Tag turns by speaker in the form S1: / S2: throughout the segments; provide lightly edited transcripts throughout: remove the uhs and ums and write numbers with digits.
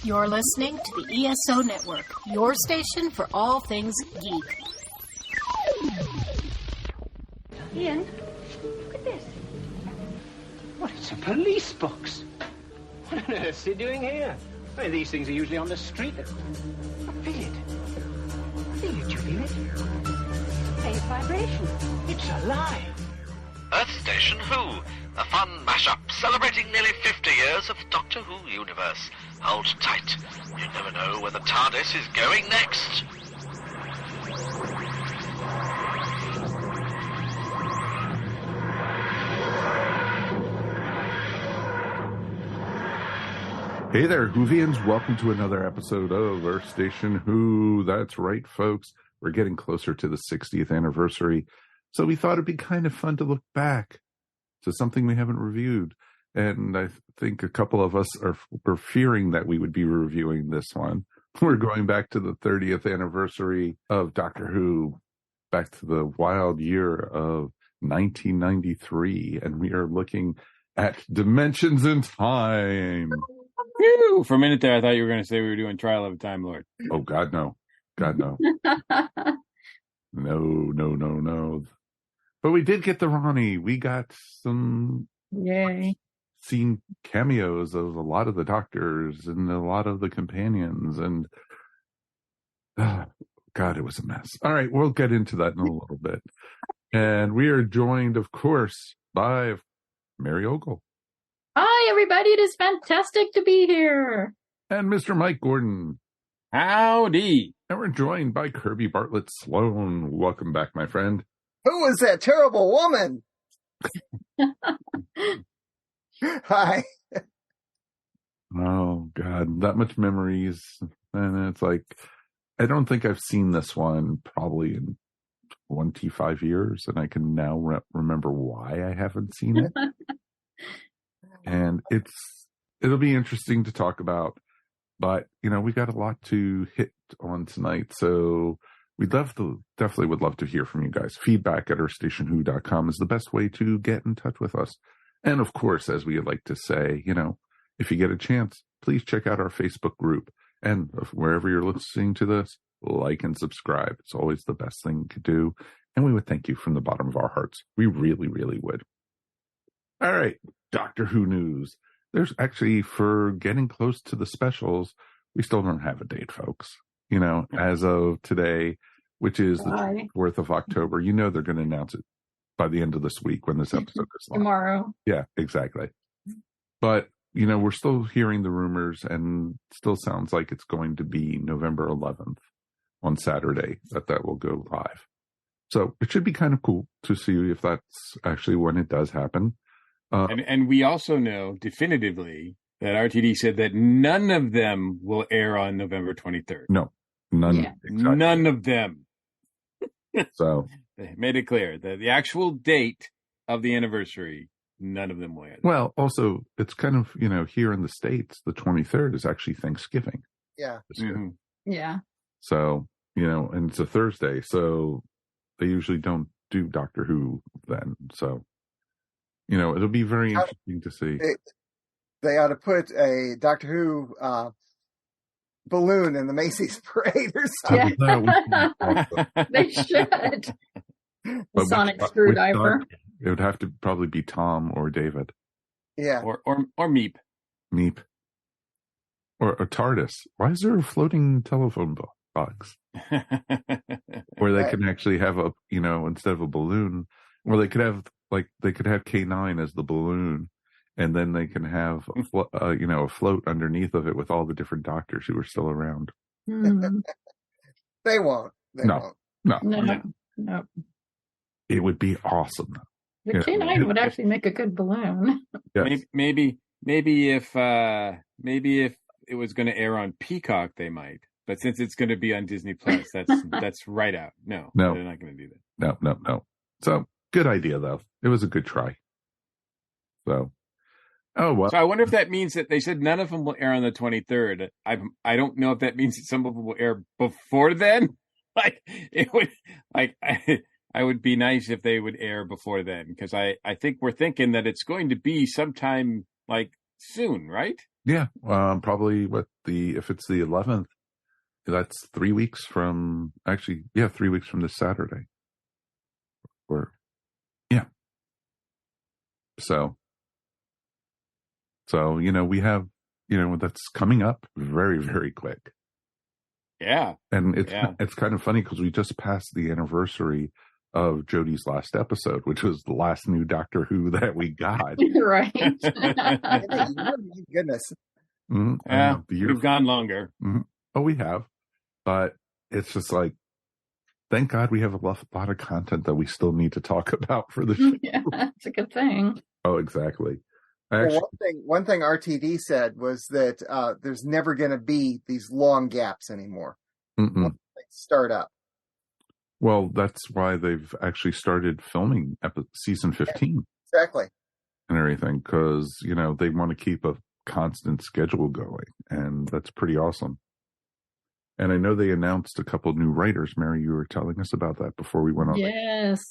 S1: You're listening to the ESO Network, your station for all things geek.
S2: Ian, look at this.
S3: What, it's a police box. What on earth is he doing here? I mean, these things are usually on the street. I feel it. I feel it. You feel it?
S2: Faint vibration.
S3: It's alive.
S4: Earth Station Who, a fun mashup celebrating nearly 50 years of Doctor Who universe. Hold tight. You never know where the TARDIS is going next.
S5: Hey there, Whovians. Welcome to another episode of Earth Station Who. That's right, folks. We're getting closer to the 60th anniversary. So we thought it'd be kind of fun to look back to something we haven't reviewed. And I think a couple of us were fearing that we would be reviewing this one. We're going back to the 30th anniversary of Doctor Who, back to the wild year of 1993. And we are looking at Dimensions in Time.
S6: Whew. For a minute there, I thought you were going to say we were doing Trial of a Time Lord.
S5: Oh, God, no. God, no. No. But we did get the Ronnie. We got some seen cameos of a lot of the doctors and a lot of the companions. And, God, it was a mess. All right, we'll get into that in a little bit. And we are joined, of course, by Mary Ogle.
S7: Hi, everybody. It is fantastic to be here.
S5: And Mr. Mike Gordon.
S6: Howdy.
S5: And we're joined by Kirby Bartlett-Sloan. Welcome back, my friend.
S8: Who was that terrible woman? Hi.
S5: Oh, God. That much memories. And it's like, I don't think I've seen this one probably in 25 years. And I can now remember why I haven't seen it. And it'll be interesting to talk about, but we got a lot to hit on tonight. So definitely would love to hear from you guys. Feedback at earthstationwho.com is the best way to get in touch with us. And of course, as we like to say, if you get a chance, please check out our Facebook group. And wherever you're listening to this, like and subscribe. It's always the best thing to do. And we would thank you from the bottom of our hearts. We really, really would. All right. Doctor Who news. There's actually, for getting close to the specials, we still don't have a date, folks. As of today, which is the 4th of October, they're going to announce it by the end of this week when this episode is live.
S7: Tomorrow.
S5: Yeah, exactly. But, we're still hearing the rumors, and still sounds like it's going to be November 11th on Saturday that will go live. So it should be kind of cool to see if that's actually when it does happen.
S6: And we also know definitively that RTD said that none of them will air on November 23rd.
S5: No, none.
S7: Yeah.
S5: Exactly.
S6: None of them.
S5: So
S6: they made it clear that the actual date of the anniversary, none of them will air.
S5: Well, also, it's kind of, here in the States, the 23rd is actually Thanksgiving.
S8: Yeah.
S6: Mm-hmm.
S7: Yeah.
S5: So, and it's a Thursday. So they usually don't do Doctor Who then. So, it'll be very interesting to see.
S8: They ought to put a Doctor Who balloon in the Macy's parade or something.
S7: Yeah. They should. Sonic screwdriver.
S5: It would have to probably be Tom or David.
S8: Yeah.
S6: Or Meep.
S5: Meep. Or a TARDIS. Why is there a floating telephone box? Where they can actually have instead of a balloon, or they could have K9 as the balloon, and then they can have a float underneath of it with all the different doctors who are still around.
S7: Mm.
S8: They won't.
S5: No.
S7: No.
S5: It would be awesome.
S7: The K9 would actually make a good balloon.
S5: Yes.
S6: Maybe if it was going to air on Peacock, they might. But since it's going to be on Disney Plus, that's right out. No, they're not going to do that.
S5: No. So good idea, though. It was a good try. So, oh well.
S6: So I wonder if that means that they said none of them will air on the 23rd. I don't know if that means that some of them will air before then. I would be nice if they would air before then, because I think we're thinking that it's going to be sometime like soon, right?
S5: Yeah, probably if it's the 11th, that's 3 weeks from, 3 weeks from this Saturday. So, we have, that's coming up very, very quick.
S6: Yeah.
S5: And it's kind of funny because we just passed the anniversary of Jodie's last episode, which was the last new Doctor Who that we got.
S7: Right.
S8: My goodness.
S5: Mm-hmm.
S6: Yeah, we've gone longer.
S5: Mm-hmm. Oh, we have. But it's just like, thank God we have a lot of content that we still need to talk about for the show.
S7: Yeah, that's a good thing.
S5: Oh, exactly.
S8: One thing RTD said was that there's never going to be these long gaps anymore. Once they start up.
S5: Well, that's why they've actually started filming season 15.
S8: Yeah, exactly.
S5: And everything, because, they want to keep a constant schedule going. And that's pretty awesome. And I know they announced a couple of new writers. Mary, you were telling us about that before we went on.
S7: Yes.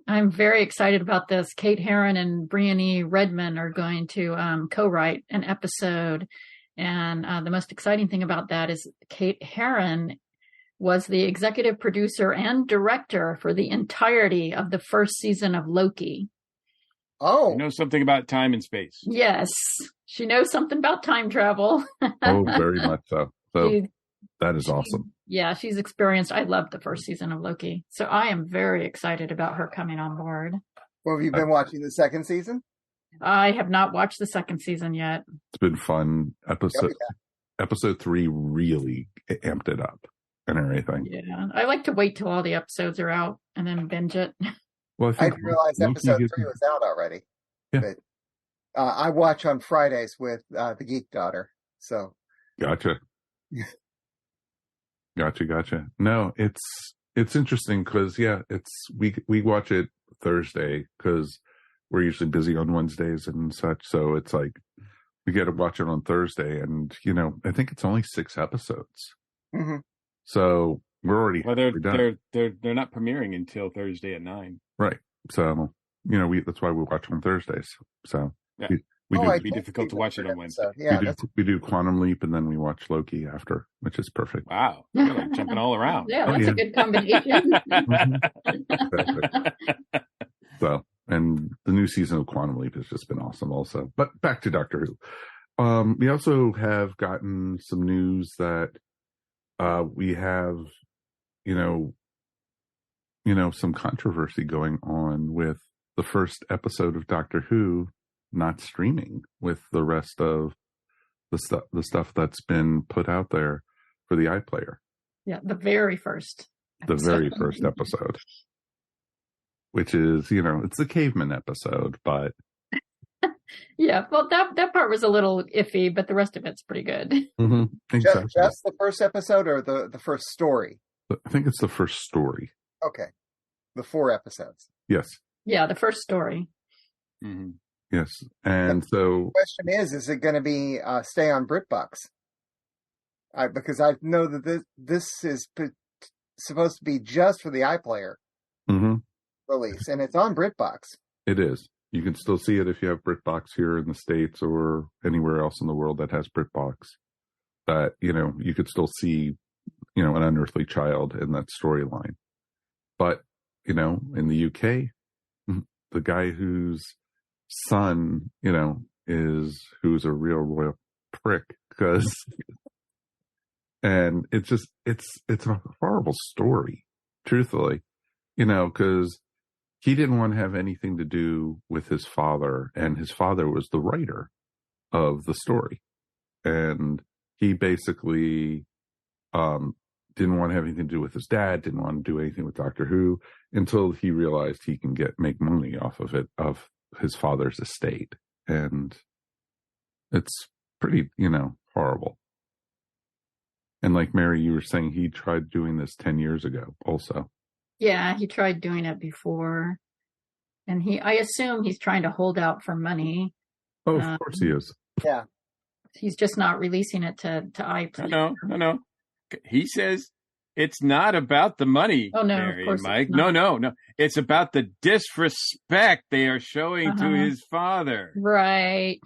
S7: I'm very excited about this. Kate Herron and Brianne Redman are going to co-write an episode. And the most exciting thing about that is Kate Herron was the executive producer and director for the entirety of the first season of Loki.
S8: Oh.
S6: You know something about time and space.
S7: Yes. She knows something about time travel.
S5: Oh, very much so. So that is awesome.
S7: Yeah, she's experienced. I loved the first season of Loki. So I am very excited about her coming on board.
S8: Well, have you been watching the second season?
S7: I have not watched the second season yet.
S5: It's been fun. Episode 3 really amped it up and everything.
S7: Yeah, I like to wait till all the episodes are out and then binge it.
S5: Well,
S8: I didn't realize episode 3 was out already.
S5: Yeah.
S8: But I watch on Fridays with the Geek Daughter. So
S5: Gotcha. No, it's interesting because we watch it Thursday because we're usually busy on Wednesdays and such. So it's like we get to watch it on Thursday, and I think it's only 6 episodes.
S8: Mm-hmm.
S5: So we're already
S6: done. They're not premiering until Thursday at 9.
S5: Right. So that's why we watch on Thursdays. So
S6: yeah.
S5: It'd
S6: be difficult to watch it on Wednesday.
S8: Yeah,
S5: we do Quantum Leap, and then we watch Loki after, which is perfect.
S6: Wow, you're like jumping all around.
S7: Yeah, that's a good combination.
S5: So, and the new season of Quantum Leap has just been awesome also. But back to Doctor Who. We also have gotten some news that we have, some controversy going on with the first episode of Doctor Who not streaming with the rest of the stuff that's been put out there for the iPlayer.
S7: Yeah, the very first
S5: episode, which is, it's the caveman episode, but
S7: yeah, well, that part was a little iffy, but the rest of it's pretty good.
S5: Mm-hmm. Exactly.
S8: Just the first episode or the first story?
S5: I think it's the first story.
S8: Okay. The 4 episodes.
S5: Yes.
S7: Yeah, the first story.
S6: Mm-hmm.
S5: Yes. And so
S8: the question is it going to be stay on BritBox? Because I know that this is supposed to be just for the iPlayer release, and it's on BritBox.
S5: It is. You can still see it if you have BritBox here in the States or anywhere else in the world that has BritBox. That, you could still see, an unearthly child in that storyline. But, in the UK, the guy whose son, who's a real royal prick, and it's a horrible story, truthfully, because he didn't want to have anything to do with his father, and his father was the writer of the story, and he basically didn't want to have anything to do with his dad, didn't want to do anything with Doctor Who until he realized he can make money off of it, of his father's estate. And it's pretty, horrible. And like Mary, you were saying, he tried doing this 10 years ago also.
S7: Yeah, he tried doing it before. And I assume he's trying to hold out for money.
S5: Oh, of course he is.
S8: Yeah.
S7: He's just not releasing it to iPlayer.
S6: No. He says It's not about the money,
S7: Oh, no,
S6: Mary
S7: of course
S6: and Mike.
S7: it's not.
S6: No. It's about the disrespect they are showing to his father.
S7: Right.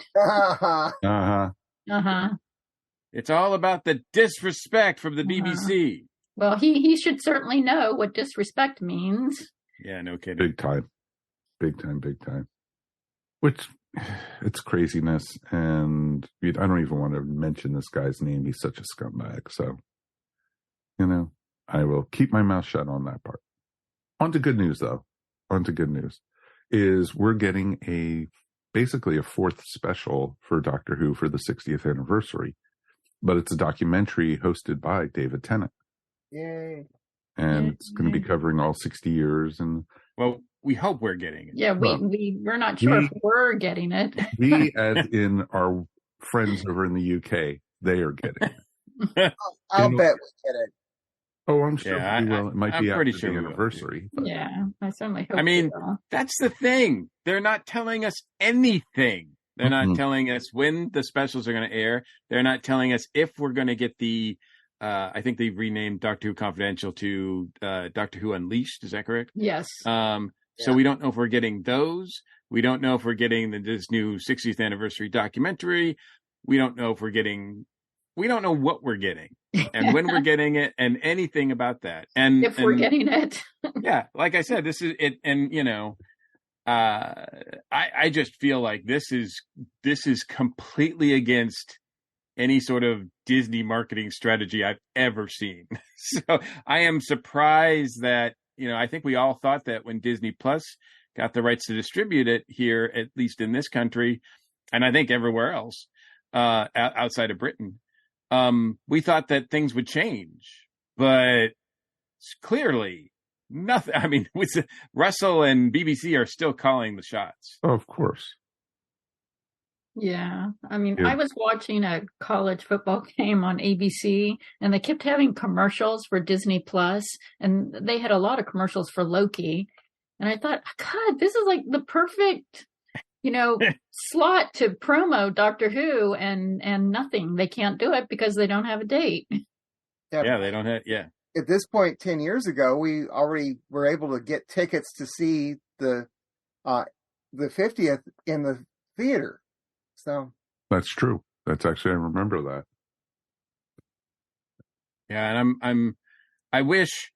S6: It's all about the disrespect from the BBC.
S7: Well, he should certainly know what disrespect means.
S6: Yeah, no kidding.
S5: Big time. Which, it's craziness, and I don't even want to mention this guy's name. He's such a scumbag. So, I will keep my mouth shut on that part. On to good news, though. Is we're getting basically a fourth special for Doctor Who for the 60th anniversary, but it's a documentary hosted by David Tennant.
S8: Yay!
S5: And it's going to be covering all 60 years. And
S6: well, we hope we're getting it.
S7: Yeah, we're not sure if we're getting it.
S5: We, as in our friends over in the UK, they are getting it.
S8: I'll bet we get it.
S5: Oh, I'm sure we will. It might be
S6: pretty
S5: after
S6: sure
S5: the anniversary. But...
S7: Yeah, I certainly hope.
S6: I mean, that's the thing. They're not telling us anything. They're not telling us when the specials are going to air. They're not telling us if we're going to get the. I think they've renamed Doctor Who Confidential to Doctor Who Unleashed. Is that correct?
S7: Yes.
S6: So we don't know if we're getting those. We don't know if we're getting this new 60th anniversary documentary. We don't know if we're getting. We don't know what we're getting and when we're getting it and anything about that. And
S7: if we're getting it.
S6: Yeah, like I said, this is it. And, I just feel like this is completely against any sort of Disney marketing strategy I've ever seen. So I am surprised that, I think we all thought that when Disney Plus got the rights to distribute it here, at least in this country, and I think everywhere else outside of Britain, we thought that things would change, but clearly nothing. I mean, Russell and BBC are still calling the shots.
S5: Oh, of course.
S7: Yeah. I mean, I was watching a college football game on ABC, and they kept having commercials for Disney Plus, and they had a lot of commercials for Loki. And I thought, God, this is like the perfect slot to promo Doctor Who, and nothing. They can't do it because they don't have a date.
S6: Yeah, they don't have. Yeah.
S8: At this point, 10 years ago, we already were able to get tickets to see the 50th in the theater. So
S5: that's true. That's actually, I remember that.
S6: Yeah, and I wish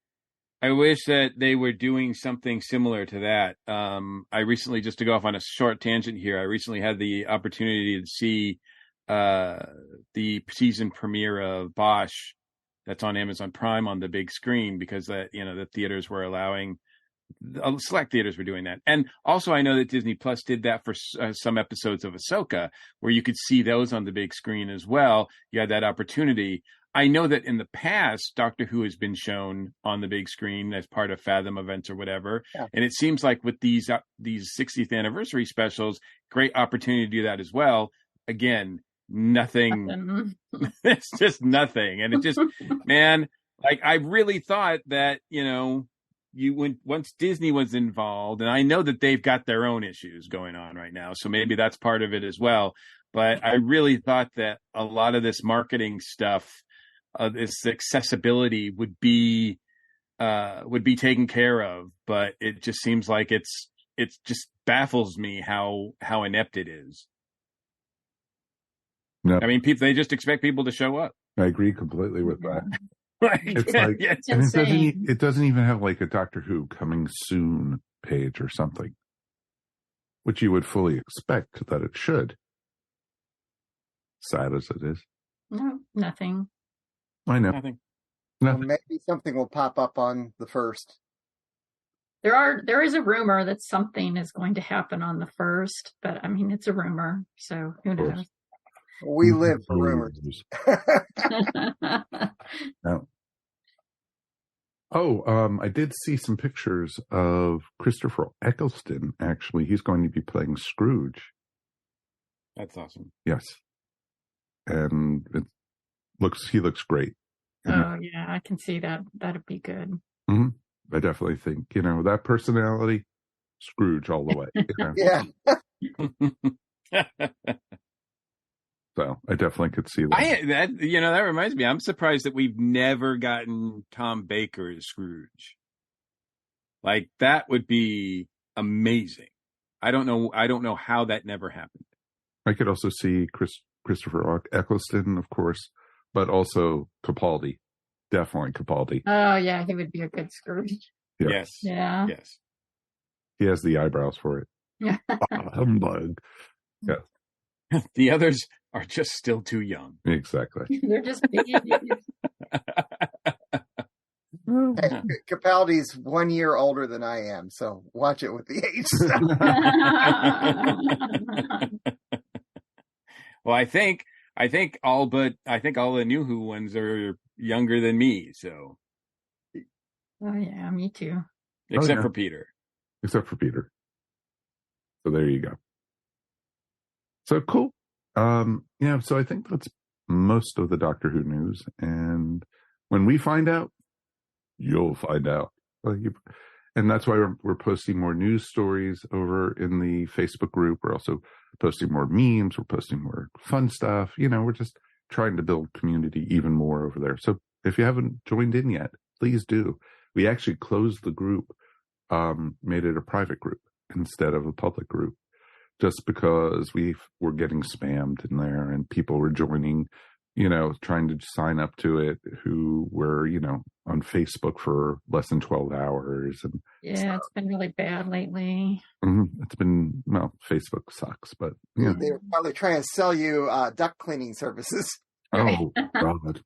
S6: that they were doing something similar to that. I recently, just to go off on a short tangent here, I recently had the opportunity to see the season premiere of Bosch that's on Amazon Prime on the big screen, because the theaters were allowing, select theaters were doing that. And also I know that Disney Plus did that for some episodes of Ahsoka, where you could see those on the big screen as well. You had that opportunity. I know that in the past, Doctor Who has been shown on the big screen as part of Fathom events or whatever. Yeah. And it seems like with these 60th anniversary specials, great opportunity to do that as well. Again, nothing. It's just nothing. And it just, man, like I really thought that, once Disney was involved, and I know that they've got their own issues going on right now, so maybe that's part of it as well. But I really thought that a lot of this marketing stuff, this accessibility would be taken care of, but it just seems like it just baffles me how inept it is. No. I mean, they just expect people to show up.
S5: I agree completely with that.
S6: It's
S5: like,
S7: it's
S5: and it doesn't even have like a Doctor Who coming soon page or something, which you would fully expect that it should. Sad as it is.
S7: No, nothing.
S5: I know.
S6: Nothing.
S8: Well, maybe something will pop up on the 1st.
S7: There is a rumor that something is going to happen on the 1st, but I mean, it's a rumor, so who knows?
S8: We live for rumors.
S5: No. I did see some pictures of Christopher Eccleston. Actually, he's going to be playing Scrooge.
S6: That's awesome.
S5: Yes, and he looks great.
S7: Oh yeah, I can see that. That'd be good.
S5: Mm-hmm. I definitely think that personality, Scrooge all the way.
S8: Yeah.
S5: So I definitely could see that.
S6: That reminds me. I'm surprised that we've never gotten Tom Baker as Scrooge. Like, that would be amazing. I don't know how that never happened.
S5: I could also see Christopher Eccleston, of course, but also Capaldi. Definitely Capaldi.
S7: Oh, yeah, he would be a good Scrooge.
S5: Yeah.
S6: Yes.
S7: Yeah.
S6: Yes.
S5: He has the eyebrows for it.
S7: Yeah.
S5: Humbug. Yeah.
S6: The others are just still too young.
S5: Exactly.
S7: They're just babies.
S8: Hey, Capaldi's 1 year older than I am, so watch it with the age stuff.
S6: Well, I think all the new Who ones are younger than me. So,
S7: Oh yeah, me too.
S6: except for Peter.
S5: Except for Peter. So there you go. So cool. So I think that's most of the Doctor Who news. And when we find out, you'll find out. And that's why we're posting more news stories over in the Facebook group. We're also posting more memes. We're posting more fun stuff. We're just trying to build community even more over there. So if you haven't joined in yet, please do. We actually closed the group, made it a private group instead of a public group, just because we were getting spammed in there and people were joining, trying to sign up to it who were, on Facebook for less than 12 hours. And
S7: yeah, it's been really bad lately.
S5: It's been, Facebook sucks, but
S8: They were probably trying to sell you duct cleaning services.
S5: Oh, God.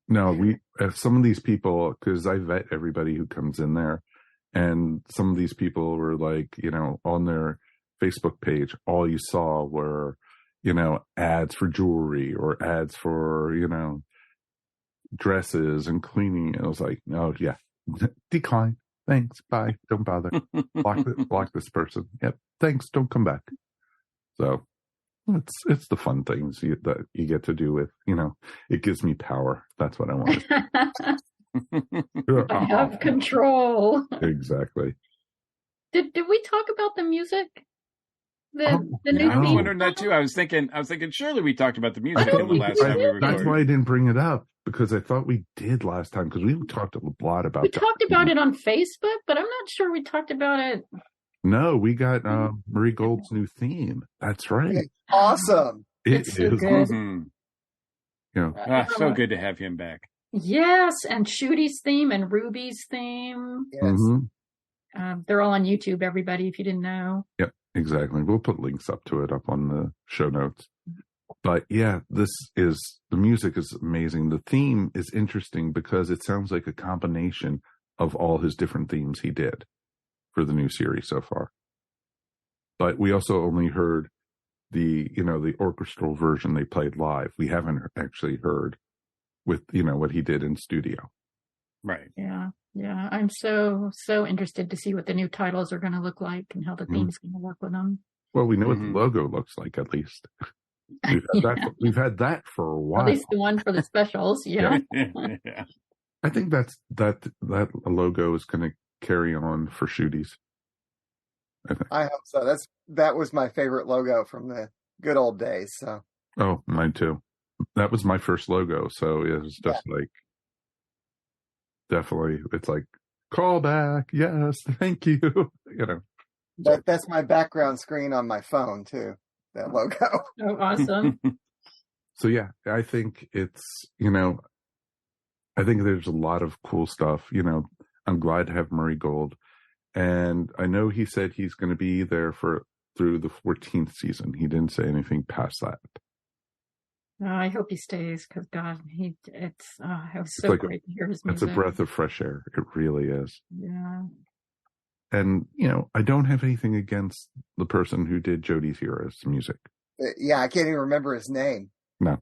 S5: No, some of these people, because I vet everybody who comes in there, and some of these people were like, on their Facebook page, all you saw were, ads for jewelry or ads for, dresses and cleaning. And I was like, oh, yeah, decline. Thanks. Bye. Don't bother. Block this person. Yep. Thanks. Don't come back. So it's the fun things that you get to do with, it gives me power. That's what I want.
S7: I have control.
S5: Exactly.
S7: Did we talk about the music? The new
S6: I was
S7: theme?
S6: wondering that too. I was thinking surely we talked about the music the last time we recorded.
S5: That's why I didn't bring it up, because I thought we did last time, because we talked a lot about it.
S7: We talked about it on Facebook, but I'm not sure we talked about it.
S5: No, we got Marie Gold's new theme. That's right.
S8: It's awesome.
S7: It's so good.
S6: So good to have him back.
S7: Yes, and Shooty's theme and Ruby's theme.
S8: Yes.
S7: They're all on YouTube, everybody, if you didn't know.
S5: Yep, exactly. We'll put links up to it up on the show notes. But yeah, the music is amazing. The theme is interesting because it sounds like a combination of all his different themes he did for the new series so far. But we also only heard the orchestral version they played live. We haven't actually heard with, what he did in studio.
S6: Right.
S7: Yeah. I'm so interested to see what the new titles are going to look like and how the theme's going to work with them.
S5: Well, we know what the logo looks like, at least. We've had that for a while.
S7: At least the one for the specials. Yeah.
S6: Yeah.
S5: I think that logo is going to carry on for Shooties.
S8: I hope so. That was my favorite logo from the good old days. So.
S5: Oh, mine too. That was my first logo, so it was just like, definitely, it's like, call back, yes, thank you.
S8: That's my background screen on my phone too. That logo.
S7: Oh, awesome.
S5: So yeah, I think it's, I think there's a lot of cool stuff. I'm glad to have Murray Gold, and I know he said he's going to be there through the 14th season. He didn't say anything past that.
S7: I hope he stays, because God, it was so great to hear his music.
S5: It's a breath of fresh air. It really is.
S7: Yeah.
S5: And, I don't have anything against the person who did Jodie's Heroes music.
S8: Yeah, I can't even remember his name.
S5: No.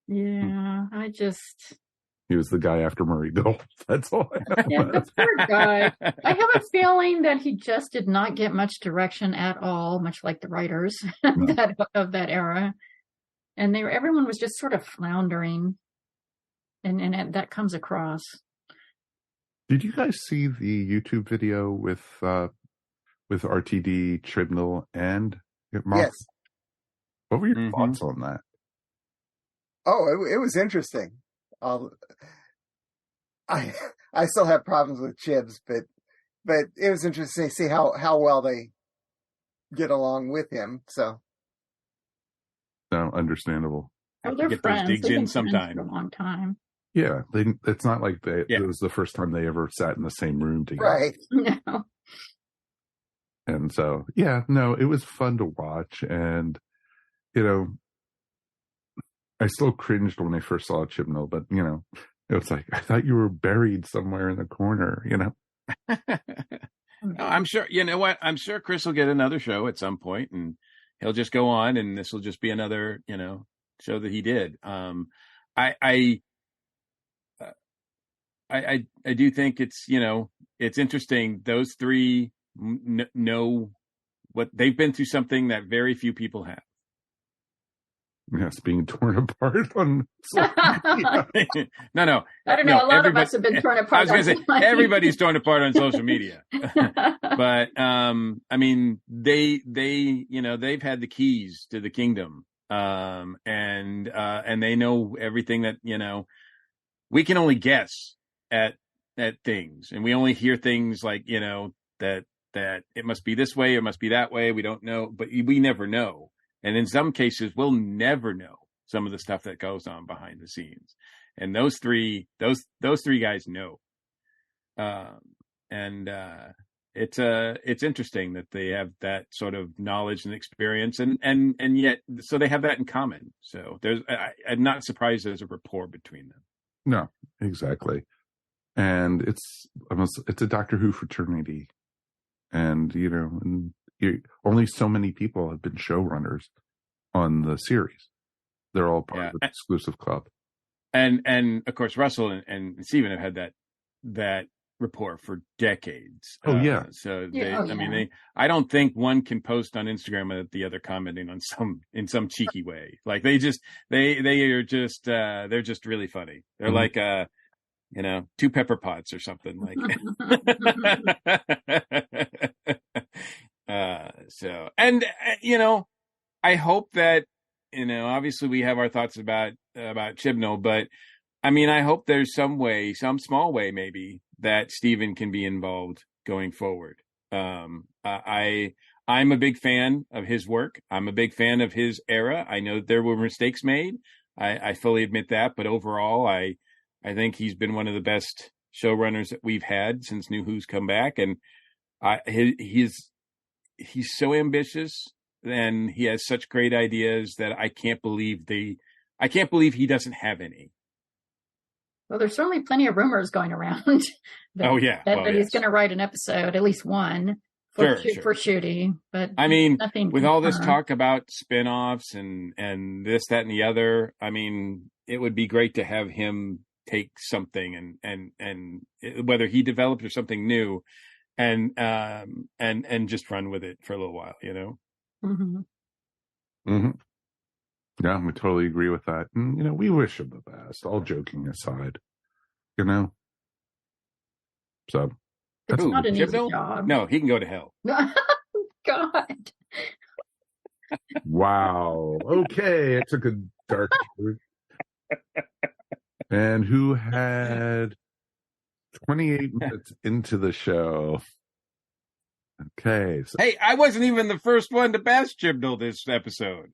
S7: Yeah,
S5: He was the guy after Murray Gold. That's all I know.
S7: Yeah, the poor guy. I have a feeling that he just did not get much direction at all, much like the writers of that era. And everyone was just sort of floundering, and that comes across.
S5: Did you guys see the YouTube video with RTD, Chibnall, and Mark?
S8: Yes.
S5: What were your thoughts on that?
S8: Oh, it was interesting. I still have problems with Chibs, but it was interesting to see how well they get along with him. So,
S5: No, understandable.
S7: Oh, they're
S6: Get
S7: friends.
S6: those digs
S7: They've
S6: in
S7: been friends
S6: sometime.
S7: for a long time.
S5: Yeah, it's not like
S6: Yeah.
S5: it was the first time they ever sat in the same room together.
S8: right.
S7: No.
S5: And so, yeah, no, it was fun to watch. And, you know, I still cringed when I first saw Chibnall, but, you know, it was like, I thought you were buried somewhere in the corner, you know?
S6: No, I'm sure, you know what? I'm sure Chris will get another show at some point and he'll just go on and this will just be another, you know, show that he did. I do think it's, you know, it's interesting. Those three know what they've been through, something that very few people have.
S5: Yes, being torn apart on
S6: No.
S7: I don't know.
S6: No,
S7: a lot of us have been torn apart.
S6: I was going to say, everybody's torn apart on social media. But, I mean, they, you know, they've had the keys to the kingdom. And they know everything that, you know, we can only guess at things, and we only hear things like, you know, that it must be this way, it must be that way. We don't know, but we never know. And in some cases, we'll never know some of the stuff that goes on behind the scenes. And those three guys know. It's interesting that they have that sort of knowledge and experience, and yet, so they have that in common. So I'm not surprised there's a rapport between them.
S5: No, exactly. And it's a Doctor Who fraternity. And, you know, only so many people have been showrunners on the series. They're all part of the exclusive club.
S6: And of course, Russell and Stephen have had that rapport for decades.
S5: Oh, yeah.
S6: So
S7: Yeah,
S6: I mean, I don't think one can post on Instagram and the other commenting on in some cheeky way. Like they're just really funny. They're like, you know, two pepper pots or something like. So, and you know, I hope that, you know, obviously we have our thoughts about Chibnall, but I mean, I hope there's some small way maybe that Stephen can be involved going forward. I'm a big fan of his work. I'm a big fan of his era. I know there were mistakes made. I fully admit that, but overall, I think he's been one of the best showrunners that we've had since New Who's come back, and he's so ambitious and he has such great ideas that I can't believe he doesn't have any.
S7: Well, there's certainly plenty of rumors going around. That he's going to write an episode, at least one, for Shooty. But
S6: I mean,
S7: nothing
S6: with all this talk about spin-offs and this, that, and the other, I mean, it would be great to have him take something and whether he developed or something new and just run with it for a little while, you know?
S7: Mm-hmm.
S5: Mm-hmm. Yeah, I totally agree with that. And, you know, we wish him the best, all joking aside, you know? So.
S7: It's not an easy job.
S6: No, he can go to hell.
S7: God.
S5: Wow. Okay, it took a dark turn. And who had 28 minutes into the show? Okay. So.
S6: Hey, I wasn't even the first one to bash Chibnall this episode.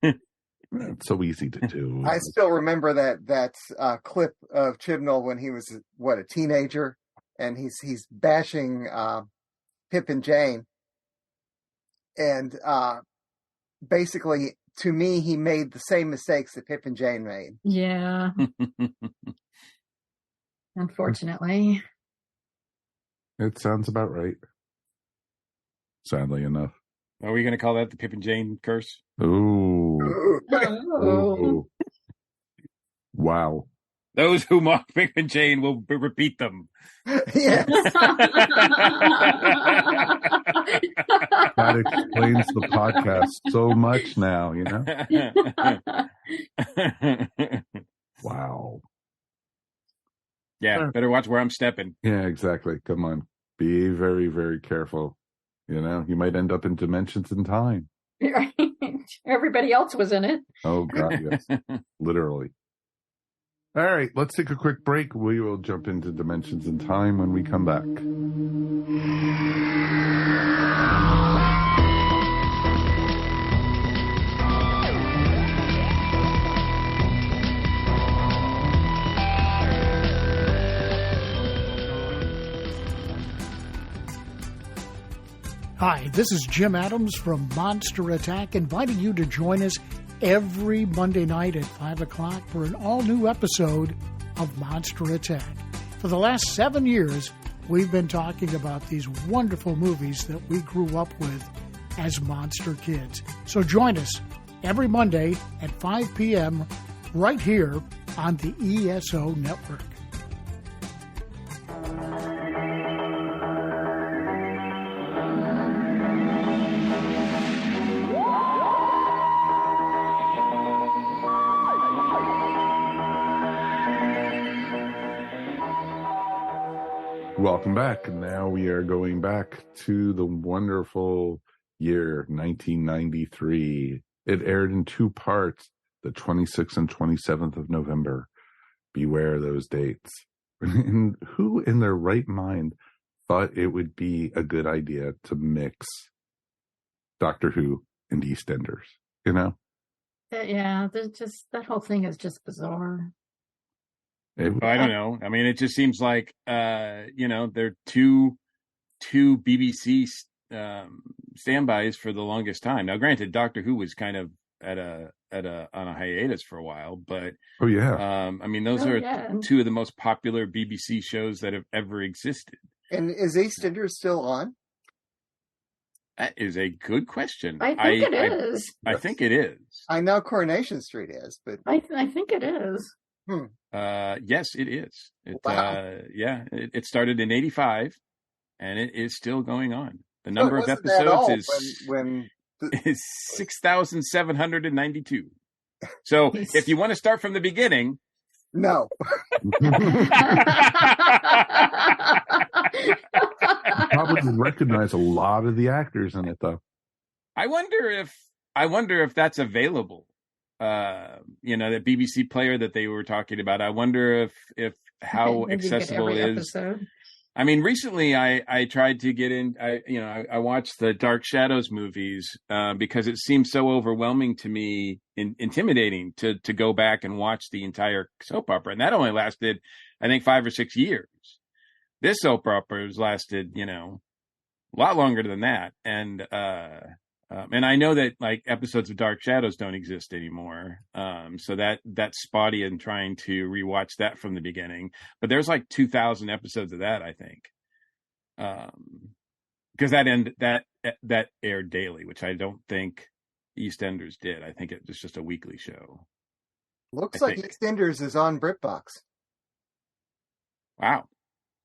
S5: It's so easy to do.
S8: I still remember that clip of Chibnall when he was a teenager, and he's bashing Pip and Jane, and basically, to me, he made the same mistakes that Pip and Jane made.
S7: Yeah. Unfortunately.
S5: It sounds about right. Sadly enough.
S6: Are we going to call that the Pip and Jane curse?
S5: Ooh.
S7: Oh.
S5: Wow.
S6: Those who mock Pip and Jane will repeat them.
S8: Yes.
S5: That explains the podcast so much now, you know? Wow.
S6: Yeah, better watch where I'm stepping.
S5: Yeah, exactly. Come on. Be very, very careful. You know, you might end up in dimensions in time.
S7: Everybody else was in it.
S5: Oh, God, yes. Literally. All right, let's take a quick break. We will jump into Dimensions in Time when we come back.
S9: Hi, this is Jim Adams from Monster Attack, inviting you to join us every Monday night at 5 o'clock for an all-new episode of Monster Attack. For the last 7 years, we've been talking about these wonderful movies that we grew up with as monster kids. So join us every Monday at 5 p.m. right here on the ESO Network.
S5: Welcome back. Now we are going back to the wonderful year 1993. It aired in 2 parts, the 26th and 27th of November. Beware those dates. And who in their right mind thought it would be a good idea to mix Doctor Who and EastEnders, you know?
S7: Yeah, there's just that whole thing is just bizarre.
S6: I don't know. I mean, it just seems like they're two BBC standbys for the longest time. Now, granted, Doctor Who was kind of on a hiatus for a while, but
S5: oh yeah,
S6: I mean, those are 2 of the most popular BBC shows that have ever existed.
S8: And is EastEnders still on?
S6: That is a good question.
S7: I think it is.
S6: I think it is.
S8: I know Coronation Street is, but
S7: I think it is.
S6: Yes, it is.
S8: Wow.
S6: It started in 85 and it is still going on. The number of episodes is 6,792. So if you want to start from the beginning.
S8: No.
S5: Probably recognize a lot of the actors in it though.
S6: I wonder if that's available. That BBC player that they were talking about. I wonder if how accessible it is.
S7: Episode.
S6: I mean, recently I tried to get in. I watched the Dark Shadows movies because it seemed so overwhelming to me, intimidating to go back and watch the entire soap opera, and that only lasted, I think, 5 or 6 years. This soap opera has lasted, a lot longer than that, and I know that like episodes of Dark Shadows don't exist anymore. So that's spotty in trying to rewatch that from the beginning. But there's like 2,000 episodes of that, I think. Because that aired daily, which I don't think EastEnders did. I think it was just a weekly show.
S8: Looks like EastEnders is on BritBox.
S6: Wow.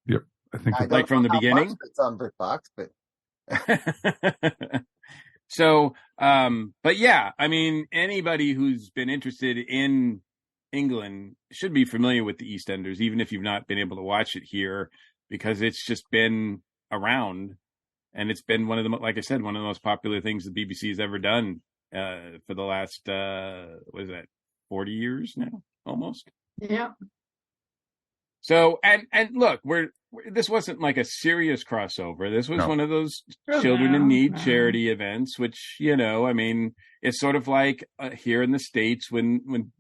S5: Yep. I think
S6: like from the beginning.
S8: It's on BritBox, but
S6: So, but yeah, I mean, anybody who's been interested in England should be familiar with the EastEnders, even if you've not been able to watch it here, because it's just been around, and it's been one of the, like I said, one of the most popular things the BBC has ever done for the last, 40 years now, almost.
S7: Yeah.
S6: So, and look, this wasn't like a serious crossover. This was one of those children in need charity events, which, I mean, it's sort of like here in the States when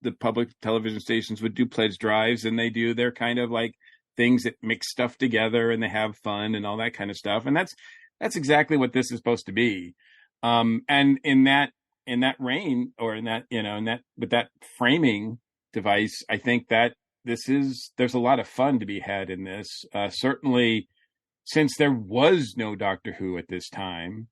S6: the public television stations would do pledge drives, and they do their kind of like things that mix stuff together and they have fun and all that kind of stuff. And that's exactly what this is supposed to be. And in that reign, or with that framing device, I think that there's a lot of fun to be had in this. Certainly, since there was no Doctor Who at this time,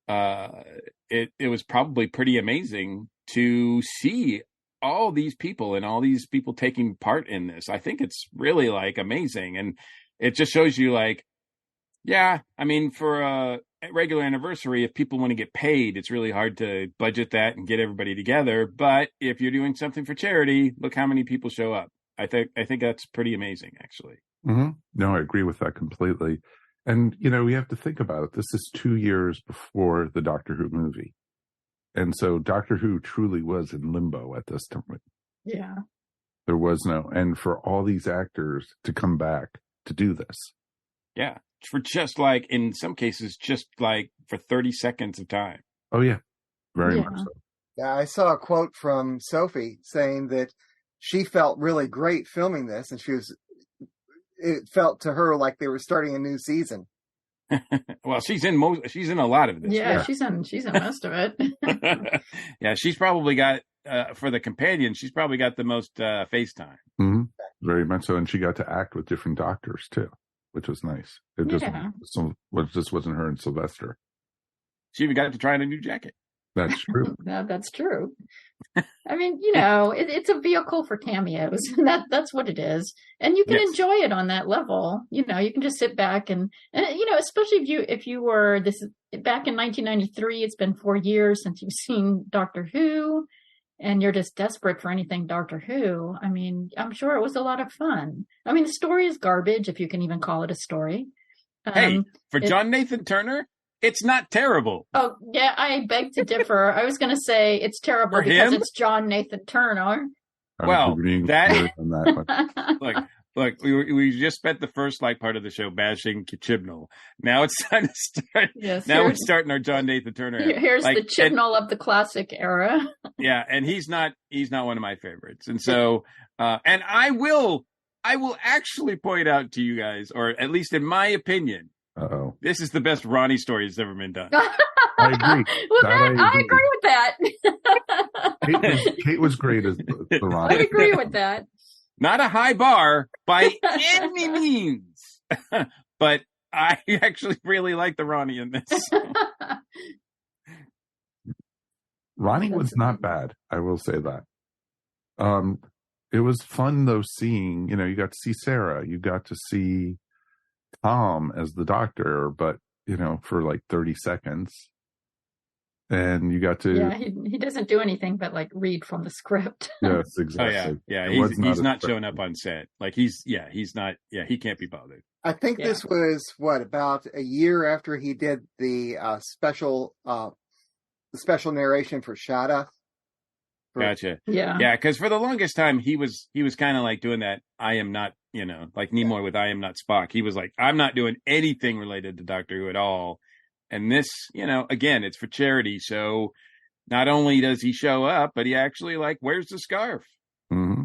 S6: it was probably pretty amazing to see all these people and all these people taking part in this. I think it's really like amazing, and it just shows you like, yeah, I mean, for a regular anniversary, if people want to get paid, it's really hard to budget that and get everybody together. But if you're doing something for charity, look how many people show up. I think that's pretty amazing, actually.
S5: Mm-hmm. No, I agree with that completely. And, we have to think about it. This is 2 years before the Doctor Who movie. And so Doctor Who truly was in limbo at this time.
S7: Yeah.
S5: There was no, and for all these actors to come back to do this.
S6: Yeah. For just like, in some cases, just like for 30 seconds of time.
S5: Oh, yeah. Very much so.
S8: Yeah, I saw a quote from Sophie saying that she felt really great filming this, and it felt to her like they were starting a new season.
S6: Well, she's in a lot of this.
S7: Yeah, she's in most of it.
S6: Yeah, she's probably got for the companion, she's probably got the most FaceTime.
S5: Mm-hmm. Very much so, and she got to act with different doctors too, which was nice. It just wasn't her and Sylvester.
S6: She even got to try on a new jacket.
S5: That's true.
S7: That's true. I mean, it's a vehicle for cameos. That's what it is, and you can enjoy it on that level. You can just sit back and especially if you were back in 1993. It's been 4 years since you've seen Doctor Who, and you're just desperate for anything Doctor Who. I mean, I'm sure it was a lot of fun. I mean, the story is garbage, if you can even call it a story.
S6: John Nathan Turner, it's not terrible.
S7: Oh, yeah, I beg to differ. I was going to say it's terrible because it's John Nathan Turner.
S6: Well, look, we just spent the first part of the show bashing Chibnall. Now it's time to start.
S7: Yes,
S6: now we're starting our John Nathan Turner.
S7: Here's the Chibnall of the classic era.
S6: Yeah, and he's not one of my favorites. And so, and I will actually point out to you guys, or at least in my opinion, this is the best Ronnie story that's ever been done.
S5: I agree.
S7: I agree with that.
S5: Kate was great as the Ronnie.
S7: I agree with that.
S6: Not a high bar by any means, but I actually really like the Ronnie in this.
S5: Ronnie was not bad. I will say that. It was fun though seeing, you got to see Sarah, you got to see Tom as the doctor, but for 30 seconds. And you got to
S7: he doesn't do anything but read from the script.
S5: Yes, exactly.
S6: Oh, yeah. He's not showing up on set. He's not he can't be bothered.
S8: I think this was about a year after he did the special narration for Shada.
S6: Gotcha.
S7: Yeah.
S6: Yeah, because for the longest time he was kind of doing that I am not, like Nimoy with I am not Spock. He was I'm not doing anything related to Doctor Who at all. And this, again, it's for charity. So not only does he show up, but he actually wears the scarf.
S5: Mm-hmm.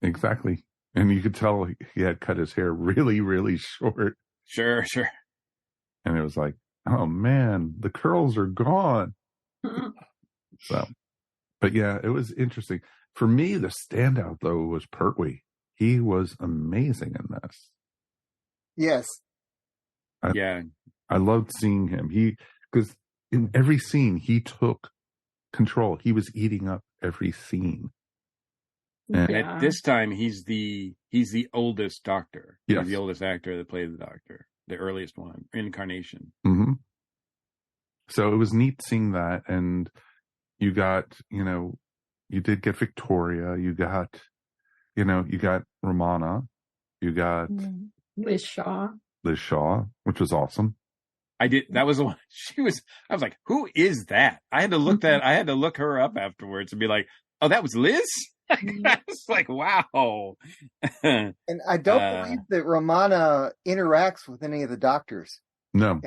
S5: Exactly. And you could tell he had cut his hair really, really short.
S6: Sure.
S5: And it was oh man, the curls are gone. So, but yeah, it was interesting. For me, the standout though was Pertwee. He was amazing in this.
S8: Yes.
S5: I loved seeing him. Because in every scene he took control. He was eating up every scene.
S6: And at this time, he's the oldest Doctor.
S5: Yes.
S6: He's the oldest actor that played the Doctor, the earliest one, incarnation.
S5: Mm-hmm. So it was neat seeing that, and you got, you did get Victoria. You got Romana. You got
S7: Liz Shaw,
S5: which was awesome.
S6: I did. That was the one. I was like, who is that? I had to look her up afterwards and be like, oh, that was Liz? I was wow.
S8: And I don't believe that Romana interacts with any of the doctors.
S5: No.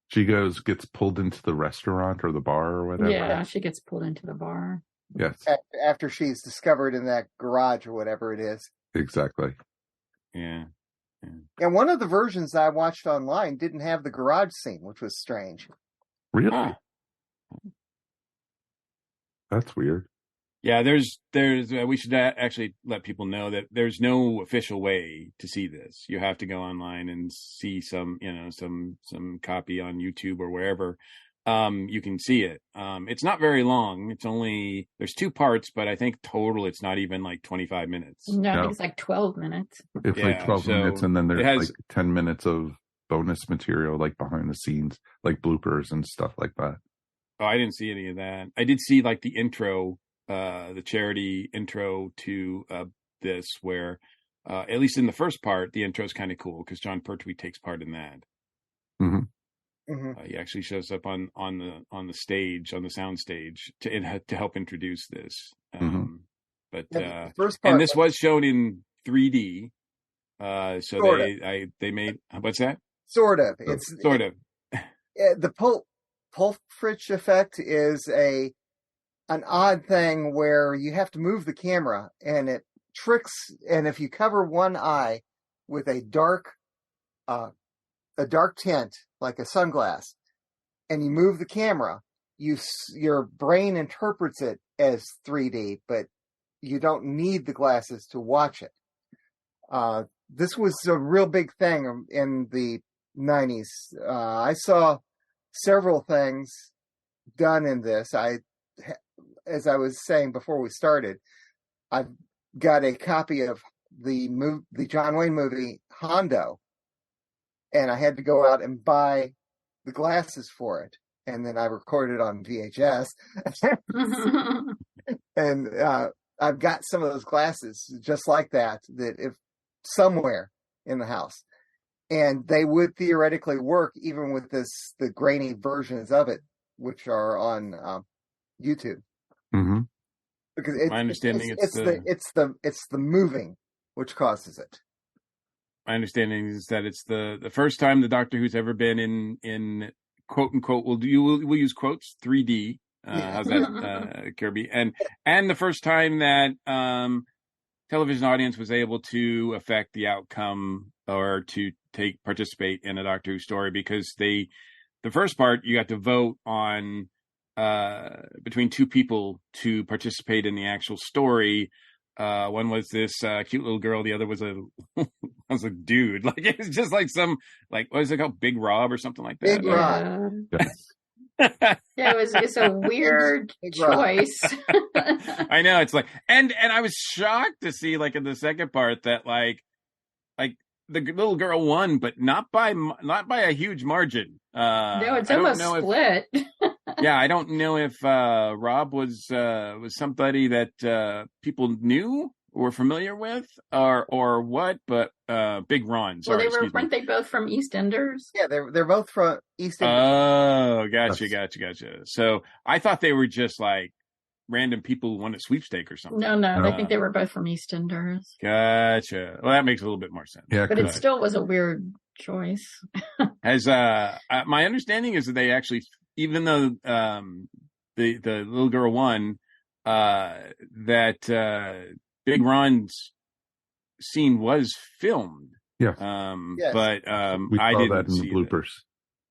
S6: She
S5: gets pulled into the restaurant or the bar or whatever.
S7: Yeah, she gets pulled into the bar.
S5: Yes.
S8: After she's discovered in that garage or whatever it is.
S5: Exactly.
S6: Yeah.
S8: And one of the versions I watched online didn't have the garage scene, which was strange.
S5: Really? That's weird.
S6: Yeah, there's we should actually let people know that there's no official way to see this. You have to go online and see some copy on YouTube or wherever. You can see it. It's not very long. There's 2 parts, but I think total it's not even 25 minutes.
S7: No, it's 12 minutes.
S5: It's 12 minutes, and then there's 10 minutes of bonus material, behind the scenes, bloopers and stuff like that.
S6: Oh, I didn't see any of that. I did see the intro, the charity intro to this, where at least in the first part, the intro is kind of cool because John Pertwee takes part in that.
S5: Mm-hmm.
S6: He actually shows up on the stage, on the sound stage, to help introduce this. But
S8: the first part
S6: and this was shown in 3D. So they made, what's that?
S8: Sort of. It's
S6: sort of.
S8: The Pulfrich effect is an odd thing where you have to move the camera and it tricks. And if you cover one eye with a dark tint, like a sunglass, and you move the camera, your brain interprets it as 3D, but you don't need the glasses to watch it. This was a real big thing in the 90s. I saw several things done in this. As I was saying before we started, I've got a copy of the John Wayne movie Hondo, and I had to go out and buy the glasses for it, and then I recorded on VHS. And I've got some of those glasses just like that if somewhere in the house, and they would theoretically work even with the grainy versions of it, which are on YouTube. Because
S6: my understanding
S8: it's the moving which causes it.
S6: My understanding is that it's the first time the Doctor Who's ever been in quote unquote, we'll use quotes, 3D. How's that, Kirby? And the first time that television audience was able to affect the outcome or to participate in a Doctor Who story, because the first part you got to vote on between two people to participate in the actual story. One was this cute little girl, the other was a dude. Like, it's just like some, like, what is it called, Big Rob or something like that?
S8: Big Rob.
S7: Yeah, it's a weird choice.
S6: I know, it's like, and I was shocked to see, like, in the second part that like the little girl won, but not by a huge margin.
S7: No, it's almost split.
S6: Yeah, I don't know if Rob was somebody that people knew or were familiar with, or what, but Big Ron. Sorry,
S7: weren't they both from EastEnders?
S8: Yeah, they're both from EastEnders.
S6: Oh, gotcha. So I thought they were just like random people who won a sweepstake or something.
S7: No, I think they were both from EastEnders.
S6: Gotcha. Well, that makes a little bit more sense.
S5: Yeah,
S7: but it still was a weird choice.
S6: As my understanding is that they actually, even though the little girl won, that Big Ron's scene was filmed.
S5: Yeah.
S8: Yes.
S6: But
S5: we
S6: I
S5: saw
S6: didn't
S5: that in
S6: see
S5: the bloopers.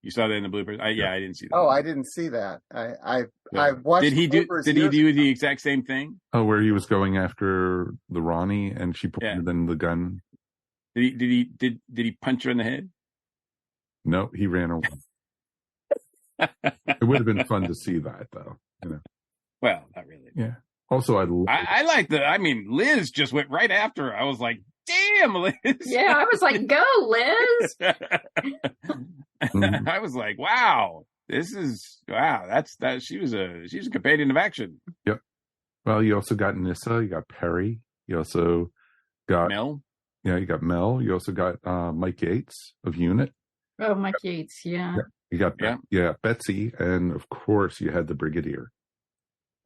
S6: You saw that in the bloopers? I didn't see that.
S8: Oh, I didn't see that. I watched.
S6: Did he do the exact same thing?
S5: Oh, where he was going after the Ronnie and she pointed in the gun.
S6: Did he punch her in the head?
S5: No, he ran away. It would have been fun to see that, though. You know.
S6: Well, not really.
S5: Yeah. Also,
S6: I like Liz just went right after her. I was like, damn, Liz.
S7: Yeah, I was like, go, Liz.
S6: I was like, wow, she was a companion of action.
S5: Yep. Well, you also got Nyssa, you got Perry, you also got
S6: Mel.
S5: Yeah, you got Mel. You also got Mike Yates of Unit.
S7: Oh, Mike Yates, yeah.
S5: You got Betsy, and of course you had the Brigadier.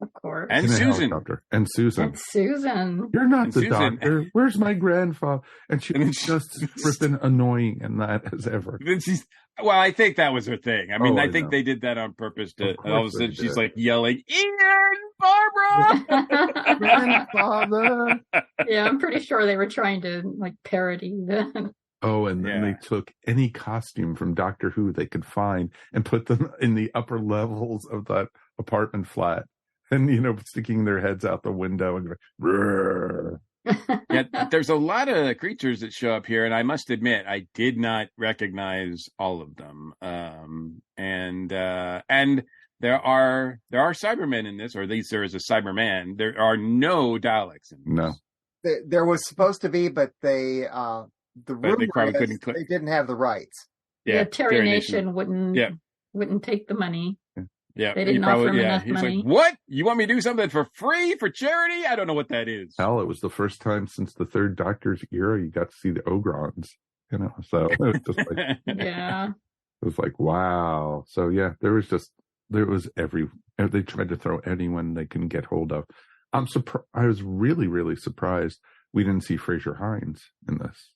S7: Of course.
S6: And Susan.
S5: And Susan. You're not the doctor. Where's my grandfather? And she was just frippin' annoying in that as ever.
S6: Well, I think that was her thing. I mean, I think they did that on purpose to all of a sudden she's like yelling, Ian, Barbara!
S5: Grandfather!
S7: Yeah, I'm pretty sure they were trying to like parody that.
S5: Oh, and then they took any costume from Doctor Who they could find and put them in the upper levels of that apartment flat. And, sticking their heads out the window and going,
S6: yeah, there's a lot of creatures that show up here, and I must admit, I did not recognize all of them. And there are Cybermen in this, or at least there is a Cyberman. There are no Daleks in this.
S5: No.
S8: There was supposed to be, but they didn't have the rights.
S7: Yeah, Terry Nation wouldn't take the money.
S6: Yeah,
S7: they didn't offer him enough money.
S6: Like, what? You want me to do something for free for charity? I don't know what that is.
S5: Hell, it was the first time since the Third Doctor's era you got to see the Ogrons. So it was just like,
S7: yeah.
S5: was like, wow. So yeah, there was they tried to throw anyone they can get hold of. I was really, really surprised we didn't see Fraser Hines in this.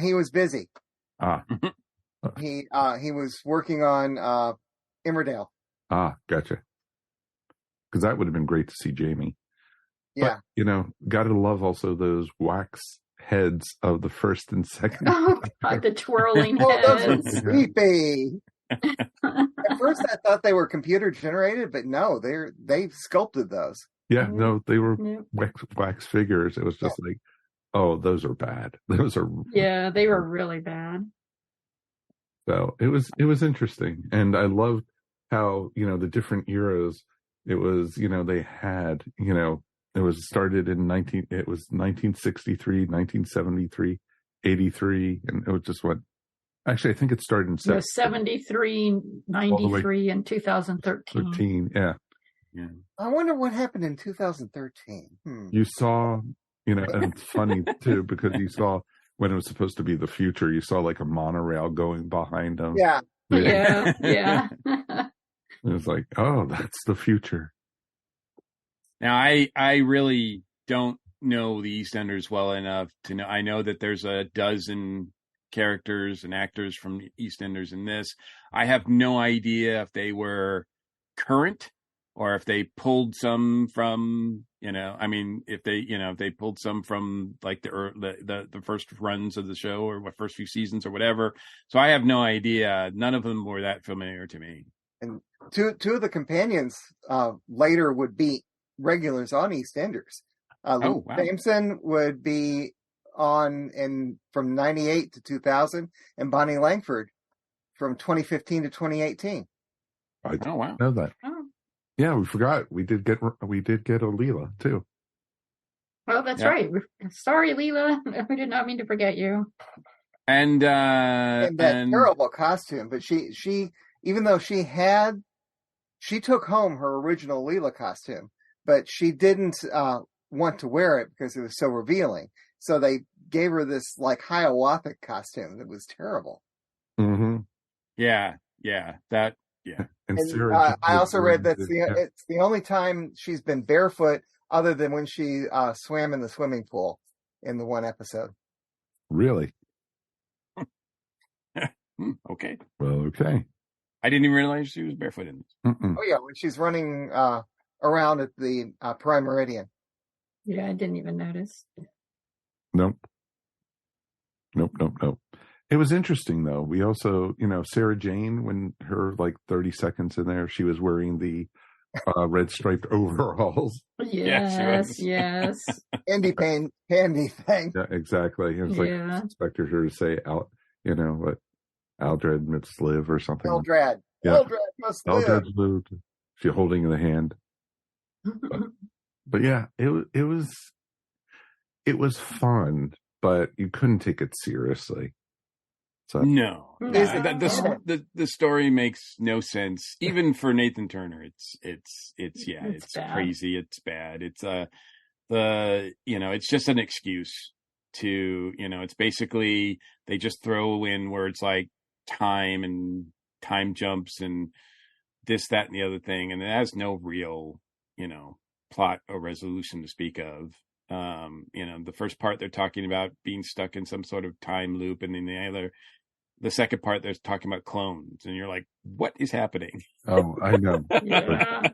S8: He was busy. He was working on Emmerdale.
S5: Gotcha. Because that would have been great to see Jamie.
S8: Yeah.
S5: But, gotta love also those wax heads of the first and second.
S7: Oh, God, the twirling
S8: Oh, those
S7: heads.
S8: were creepy. At first, I thought they were computer generated, but no, they sculpted those.
S5: Yeah, no, they were wax figures. It was just like, oh, those are bad. Those are
S7: they were really bad.
S5: So it was interesting, and I loved how the different eras. It was they had it was started in 1963, 1973, 83, and it was just what. Actually, I think it started in
S7: 73, 93, and 2013.
S5: Yeah.
S8: I wonder what happened in 2013.
S5: You saw, and it's funny too because you saw when it was supposed to be the future. You saw like a monorail going behind them.
S8: Yeah.
S7: Yeah.
S5: It was like, oh, that's the future.
S6: Now, I really don't know the EastEnders well enough to know. I know that there's a dozen characters and actors from EastEnders in this. I have no idea if they were current or if they pulled some from, if they pulled some from like the first runs of the show or what first few seasons or whatever. So I have no idea. None of them were that familiar to me.
S8: And two of the companions later would be regulars on EastEnders.
S6: Oh, wow.
S8: Jameson would be on from 98 to 2000, and Bonnie Langford from 2015 to 2018.
S5: I
S6: wow.
S5: know that.
S7: Oh.
S5: Yeah, we forgot. We did get Leela too.
S7: Well, that's right. Sorry, Leela. We did not mean to forget you.
S8: And that terrible costume, but she even though she took home her original Leela costume, but she didn't want to wear it because it was so revealing. So they gave her this like Hiawatha costume that was terrible.
S5: Mm-hmm.
S6: Yeah.
S5: And
S8: I also read that it's the only time she's been barefoot other than when she swam in the swimming pool in the one episode.
S5: Really?
S6: Okay.
S5: Well, okay.
S6: I didn't even realize she was barefoot in this.
S8: Oh, yeah, when she's running around at the Prime Meridian.
S7: Yeah, I didn't even notice.
S5: Nope. It was interesting, though. We also, Sarah Jane, when her 30 seconds in there, she was wearing the red striped overalls.
S7: Yes.
S8: Andy Pandy thing.
S5: Yeah, exactly. It was I expected her to say, what, Aldred must live or something.
S8: Aldred.
S5: Yeah.
S8: Aldred must live.
S5: Aldred lived. She holding in the hand. But yeah, it was fun, but you couldn't take it seriously. So
S6: no. The story makes no sense, even for Nathan Turner. It's crazy. It's bad. It's it's just an excuse to, it's basically they just throw in words like time and time jumps and this, that, and the other thing, and it has no real, plot or resolution to speak of. The first part they're talking about being stuck in some sort of time loop, and then the second part they're talking about clones, and you're like, what is happening?
S5: Oh, I know.
S7: Yeah.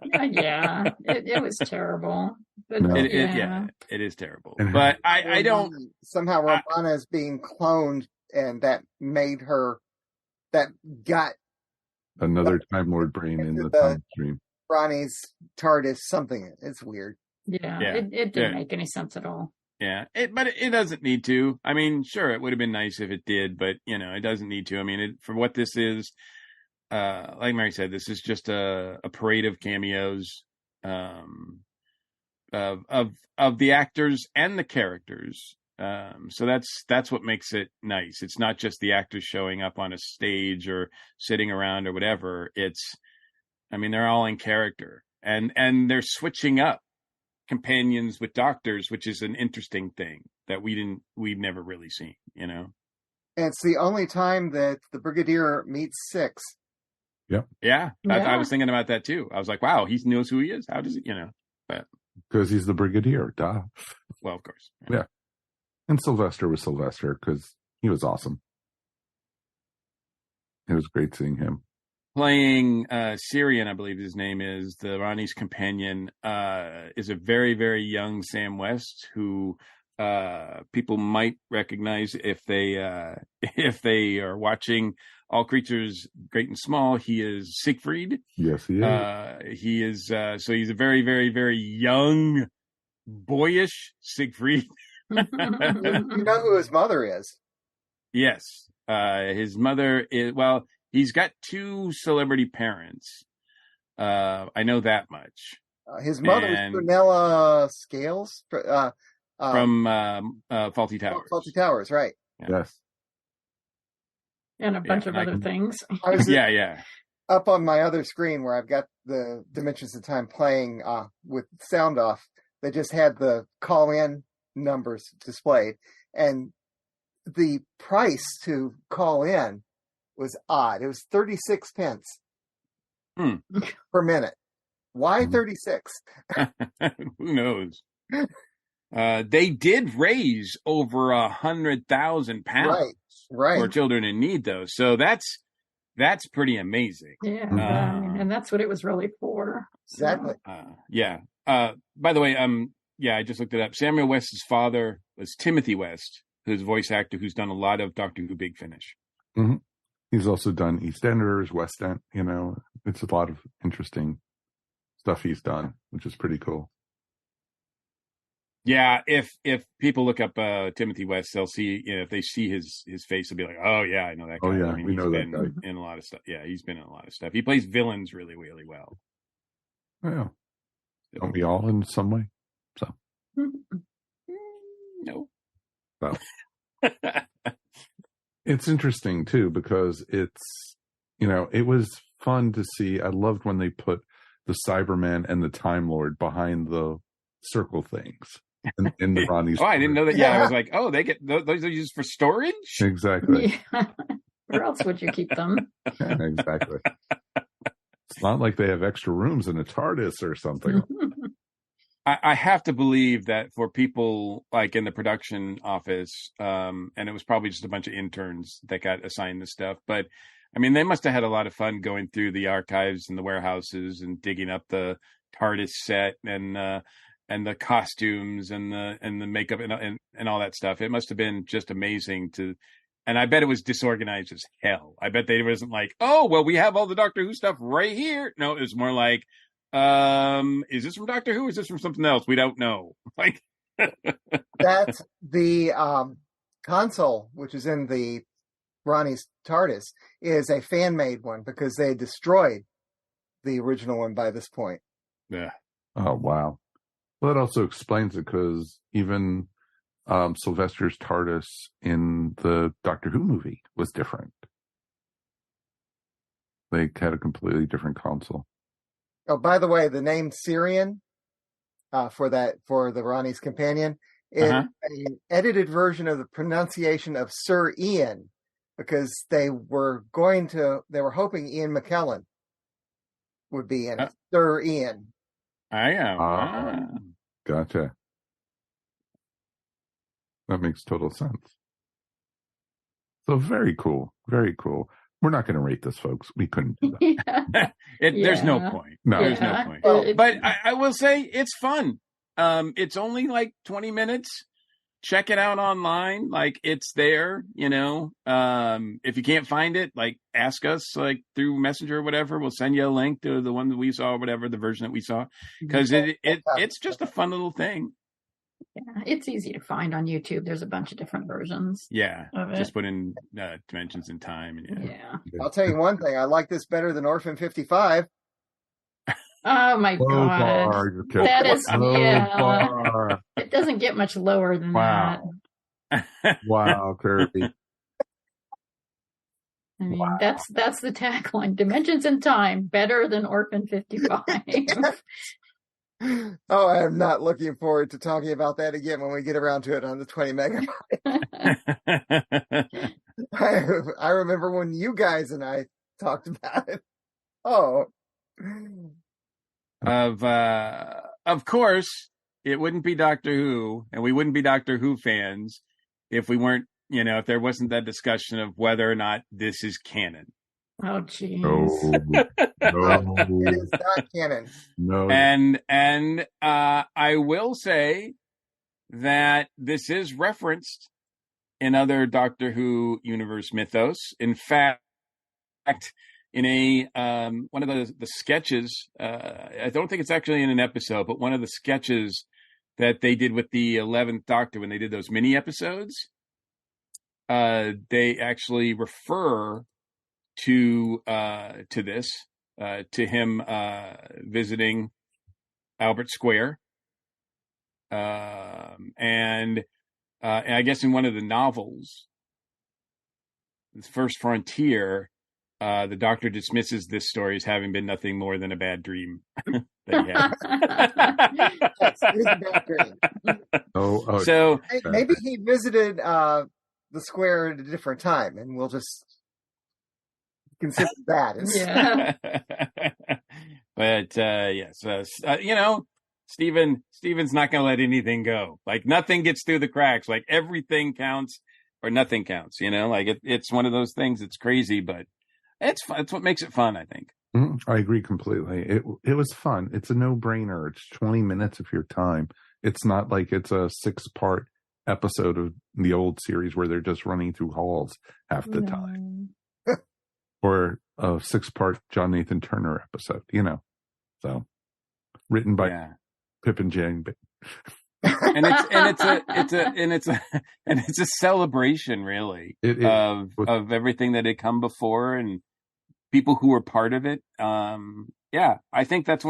S7: It was terrible. But
S6: it is terrible. But I don't
S8: somehow Romana is being cloned, and that got
S5: another Time Lord brain in the time stream.
S8: Ronnie's TARDIS something. It's weird.
S7: Yeah. It didn't make any sense at all.
S6: Yeah, but it doesn't need to. I mean, sure, it would have been nice if it did, but it doesn't need to. I mean, for what this is, like Mary said, this is just a parade of cameos of the actors and the characters. So that's what makes it nice. It's not just the actors showing up on a stage or sitting around or whatever. They're all in character, and they're switching up companions with doctors, which is an interesting thing that we've never really seen,
S8: And it's the only time that the Brigadier meets Six.
S6: Yeah. I was thinking about that too. I was like, wow, he knows who he is. How does he, but
S5: Because he's the Brigadier, duh.
S6: Well, of course.
S5: Yeah. And Sylvester was Sylvester because he was awesome. It was great seeing him.
S6: Playing Syrian, I believe his name is, the Ronnie's companion, is a very, very young Sam West who people might recognize if they are watching All Creatures Great and Small. He is Siegfried.
S5: Yes, he is.
S6: He is so he's a very, very, very young, boyish Siegfried.
S8: You know who his mother is?
S6: Yes. His mother is, well, he's got two celebrity parents. I know that much.
S8: His mother is Prunella Scales
S6: from Faulty Towers.
S8: Faulty Towers, right.
S6: Yeah.
S5: Yes.
S7: And a bunch of other things.
S6: Yeah.
S8: Up on my other screen where I've got the Dimensions of Time playing with sound off, they just had the call-in numbers displayed. And the price to call in was odd. It was 36 pence per minute. Why 36?
S6: Who knows? They did raise over 100,000 pounds for children in need, though. So that's pretty amazing.
S7: Yeah, and that's what it was really for. So.
S8: Exactly.
S6: Yeah. By the way, I just looked it up. Samuel West's father was Timothy West, who's a voice actor who's done a lot of Doctor Who Big Finish.
S5: Mm-hmm. He's also done EastEnders, West End. It's a lot of interesting stuff he's done, which is pretty cool.
S6: Yeah, if people look up Timothy West, they'll see, if they see his face, they'll be like, oh yeah, I know that guy.
S5: Oh yeah,
S6: I mean,
S5: we know that guy.
S6: In a lot of stuff. Yeah, he's been in a lot of stuff. He plays villains really, really well.
S5: Yeah. Don't we all in some way? So.
S6: No.
S5: So. It's interesting too, because it's, it was fun to see. I loved when they put the Cyberman and the Time Lord behind the circle things in the Ronnie's.
S6: I didn't know that. Yeah, I was like, they get those are used for storage.
S5: Exactly.
S7: Yeah. Where else would you keep them?
S5: Yeah, exactly. It's not like they have extra rooms in a TARDIS or something.
S6: I have to believe that for people like in the production office, and it was probably just a bunch of interns that got assigned this stuff, but I mean, they must have had a lot of fun going through the archives and the warehouses and digging up the TARDIS set and the costumes and the makeup and all that stuff. It must have been just amazing and I bet it was disorganized as hell. I bet they wasn't like, oh, well, we have all the Doctor Who stuff right here. No, it was more like, is this from Doctor Who or is this from something else? We don't know. Like
S8: that's the console, which is in the Ronnie's TARDIS, is a fan-made one because they destroyed the original one by this point.
S6: Yeah.
S5: Oh, wow. Well, that also explains it, because even Sylvester's TARDIS in the Doctor Who movie was different. They had a completely different console.
S8: Oh, by the way, the name Syrian for the Ronnie's companion is an edited version of the pronunciation of Sir Ian, because they were hoping Ian McKellen would be in it. Sir Ian.
S6: I am.
S5: Gotcha. That makes total sense. So very cool. Very cool. We're not going to rate this, folks. We couldn't do that.
S6: There's no point.
S5: No.
S6: There's no point. But I will say it's fun. It's only like 20 minutes. Check it out online. Like, it's there, if you can't find it, like, ask us, like, through Messenger or whatever. We'll send you a link to the one that we saw, or whatever, the version that we saw, because it's just a fun little thing.
S7: Yeah, it's easy to find on YouTube. There's a bunch of different versions.
S6: Yeah, just put in Dimensions in Time. And
S7: yeah.
S8: I'll tell you one thing. I like this better than Orphan 55.
S7: Oh my God. That is, it doesn't get much lower than that.
S5: Wow, Kirby.
S7: I mean, that's the tagline. Dimensions in Time, better than Orphan 55.
S8: Oh, I am not looking forward to talking about that again when we get around to it on the 20 megabyte. I remember when you guys and I talked about it. Oh.
S6: Of course, it wouldn't be Doctor Who, and we wouldn't be Doctor Who fans if we weren't, if there wasn't that discussion of whether or not this is canon.
S7: Oh, jeez.
S5: No.
S8: It is not canon.
S5: No.
S6: And I will say that this is referenced in other Doctor Who universe mythos. In fact, in a one of the sketches, I don't think it's actually in an episode, but one of the sketches that they did with the 11th Doctor when they did those mini episodes, they actually refer to this, to him visiting Albert Square, and I guess in one of the novels, The First Frontier, the Doctor dismisses this story as having been nothing more than a bad dream that he had.
S8: Yes, it is a bad dream.
S5: Oh,
S6: so
S8: maybe he visited the square at a different time, and we'll just consider that as
S6: But yes, Steven's not going to let anything go. Like nothing gets through the cracks. Like everything counts or nothing counts. Like it's one of those things. It's crazy, but it's fun. It's what makes it fun, I think.
S5: I agree completely. It was fun. It's a no-brainer. It's 20 minutes of your time. It's not like it's a 6-part episode of the old series where they're just running through halls half the time. Or a 6-part John Nathan Turner episode, So written by Pip and Jane.
S6: and it's a celebration, really, of everything that had come before and people who were part of it. I think that's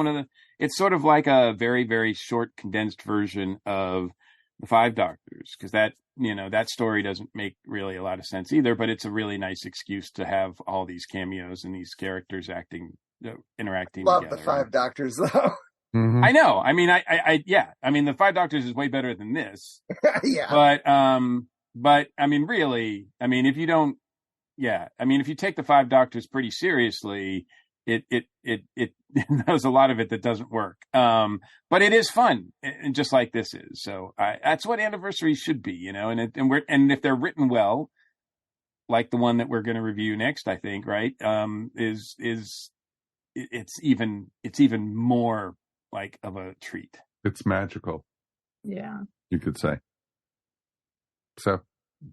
S6: it's sort of like a very, very short condensed version of the Five Doctors, because that story doesn't make really a lot of sense either, but it's a really nice excuse to have all these cameos and these characters interacting
S8: Love
S6: together.
S8: the Five Doctors, though.
S5: Mm-hmm.
S6: I know. I mean, the Five Doctors is way better than this.
S8: Yeah.
S6: But I mean, really, I mean, if you take the Five Doctors pretty seriously, it there's a lot of it that doesn't work. But it is fun, and just like this is. So that's what anniversaries should be, and if they're written well, like the one that we're going to review next, I think, right? It's even more like of a treat.
S5: It's magical.
S7: Yeah.
S5: You could say. So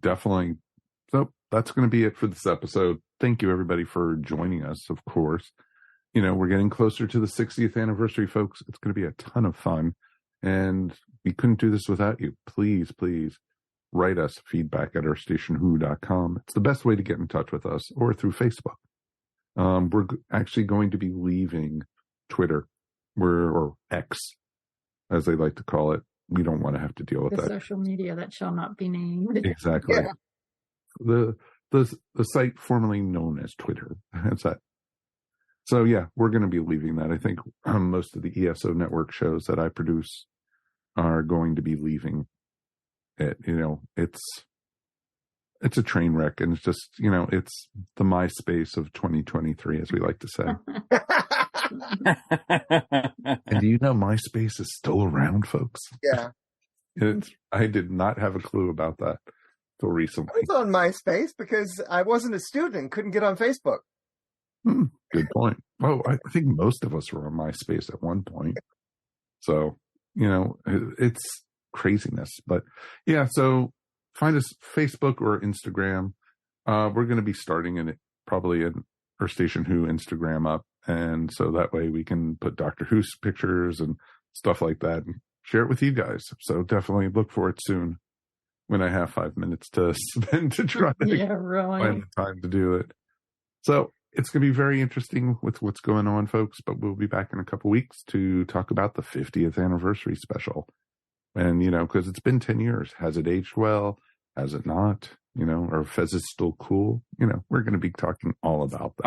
S5: definitely. So that's going to be it for this episode. Thank you, everybody, for joining us, of course. We're getting closer to the 60th anniversary, folks. It's going to be a ton of fun. And we couldn't do this without you. Please, please write us feedback at ourstationwho.com. It's the best way to get in touch with us, or through Facebook. We're actually going to be leaving Twitter, or X, as they like to call it. We don't want to have to deal with
S7: the
S5: that.
S7: Social media that shall not be named.
S5: Exactly. Yeah. The site formerly known as Twitter. That's that. So yeah, we're going to be leaving that. I think most of the ESO network shows that I produce are going to be leaving it. It's a train wreck, and it's just, it's the MySpace of 2023, as we like to say. And do you know MySpace is still around, folks?
S8: Yeah.
S5: I did not have a clue about that till recently.
S8: I was on MySpace because I wasn't a student and couldn't get on Facebook.
S5: Good point. Oh, I think most of us were on MySpace at one point. So, it's craziness. But yeah, so find us Facebook or Instagram. We're going to be starting probably an Our Station Who Instagram up. And so that way we can put Doctor Who's pictures and stuff like that and share it with you guys. So definitely look for it soon when I have 5 minutes to spend to try to find the time to do it. So it's going to be very interesting with what's going on, folks, but we'll be back in a couple weeks to talk about the 50th anniversary special. And, because it's been 10 years. Has it aged well? Has it not? Or if Fez is still cool? We're going to be talking all about that.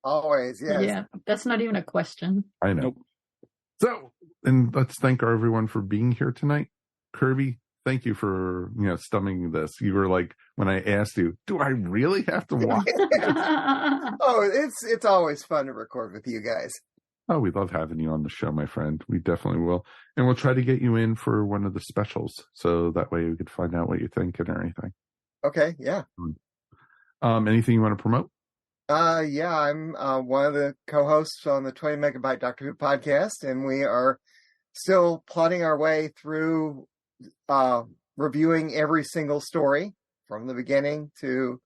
S6: Always,
S8: yes.
S7: Yeah, that's not even a question.
S5: I know.
S6: Nope.
S5: So, and let's thank everyone for being here tonight. Kirby, thank you for, stomaching this. You were like, when I asked you, do I really have to watch?
S8: Oh, it's always fun to record with you guys.
S5: Oh, we love having you on the show, my friend. We definitely will. And we'll try to get you in for one of the specials. So that way we could find out what you think and everything.
S8: Okay. Yeah.
S5: Anything you want to promote?
S8: Yeah, I'm one of the co-hosts on the 20 Megabyte Doctor Who podcast, and we are still plodding our way through reviewing every single story from the beginning to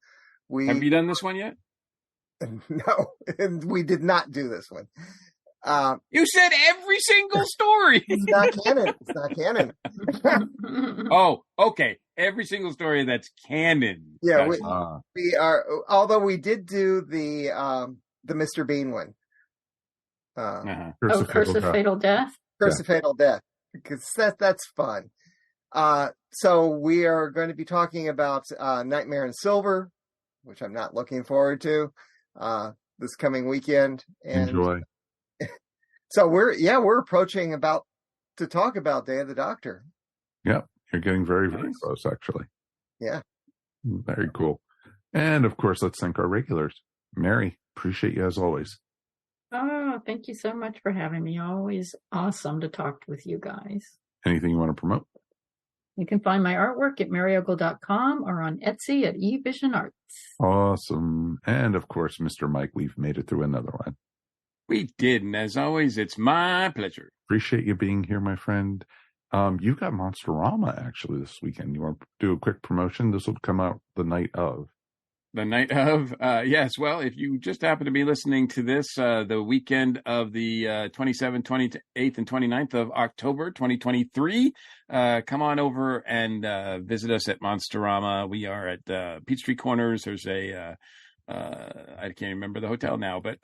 S6: Have you done this one yet?
S8: No, we did not do this one.
S6: You said every single story.
S8: It's not canon. It's not canon.
S6: Oh, okay. Every single story that's canon.
S8: Yeah, we are. Although we did do the Mr. Bean one.
S7: Curse of Fatal Death.
S8: Curse of Fatal Death, because that's fun. So we are going to be talking about Nightmare in Silver, which I'm not looking forward to this coming weekend. And
S5: enjoy.
S8: So we're approaching to talk about Day of the Doctor.
S5: Yep, you're getting very, very close, actually.
S8: Yeah.
S5: Very cool. And of course, let's thank our regulars. Mary, appreciate you as always.
S7: Oh, thank you so much for having me. Always awesome to talk with you guys.
S5: Anything you want to promote?
S7: You can find my artwork at maryogle.com or on Etsy at eVision Arts.
S5: Awesome. And of course, Mr. Mike, we've made it through another one.
S6: We did, and as always, it's my pleasure.
S5: Appreciate you being here, my friend. You've got Monsterama actually this weekend. You want to do a quick promotion? This will come out the night of.
S6: The night of, yes. Well, if you just happen to be listening to this, the weekend of the 27th, 28th, and 29th of October, 2023, come on over and visit us at Monsterama. We are at Peachtree Corners. There's I can't remember the hotel now, but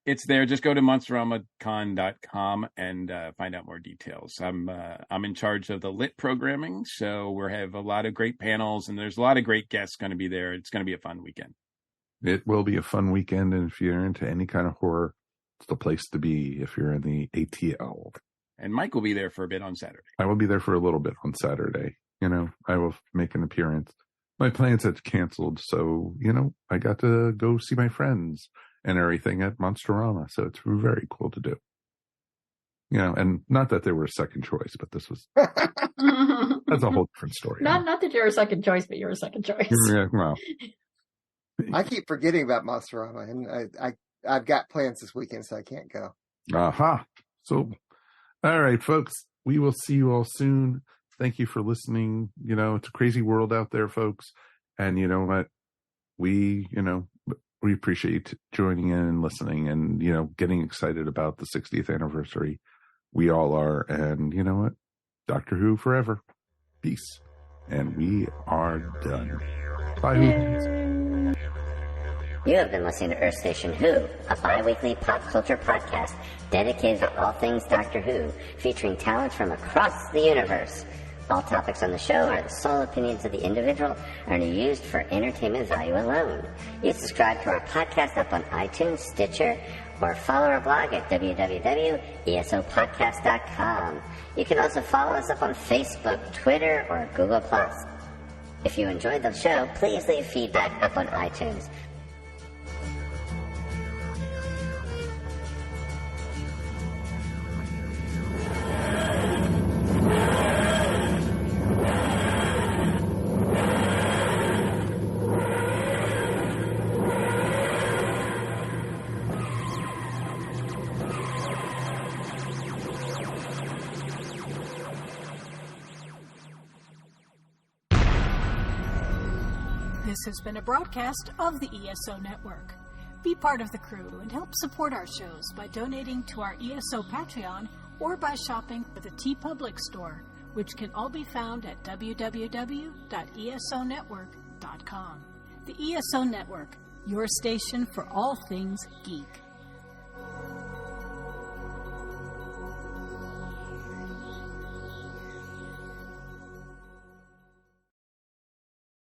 S6: it's there. Just go to monsteramacon.com and find out more details. I'm in charge of the lit programming, so we have a lot of great panels, and there's a lot of great guests going to be there. It's going to be a fun weekend.
S5: It will be a fun weekend, and if you're into any kind of horror, it's the place to be if you're in the ATL.
S6: And Mike will be there for a bit on Saturday.
S5: I will be there for a little bit on Saturday. I will make an appearance. My plans had canceled, so, I got to go see my friends and everything at Monsterama. So it's very cool to do. And not that they were a second choice, but this was, that's a whole different story.
S7: Not that you're a second choice, but you're a second choice.
S5: Yeah, well.
S8: I keep forgetting about Monsterama, and I've got plans this weekend, so I can't go.
S5: Aha. So, all right, folks, we will see you all soon. Thank you for listening. It's a crazy world out there, folks. And you know what? We appreciate you joining in and listening and, getting excited about the 60th anniversary. We all are. And you know what? Doctor Who forever. Peace. And we are done. Bye.
S10: You have been listening to Earth Station Who, a bi-weekly pop culture podcast dedicated to all things Doctor Who, featuring talent from across the universe. All topics on the show are the sole opinions of the individual and are used for entertainment value alone. You subscribe to our podcast up on iTunes, Stitcher, or follow our blog at www.esopodcast.com. You can also follow us up on Facebook, Twitter, or Google+. If you enjoyed the show, please leave feedback up on iTunes.
S1: This has been a broadcast of the ESO Network. Be part of the crew and help support our shows by donating to our ESO Patreon or by shopping at the TeePublic store, which can all be found at www.esonetwork.com. The ESO Network, your station for all things geek.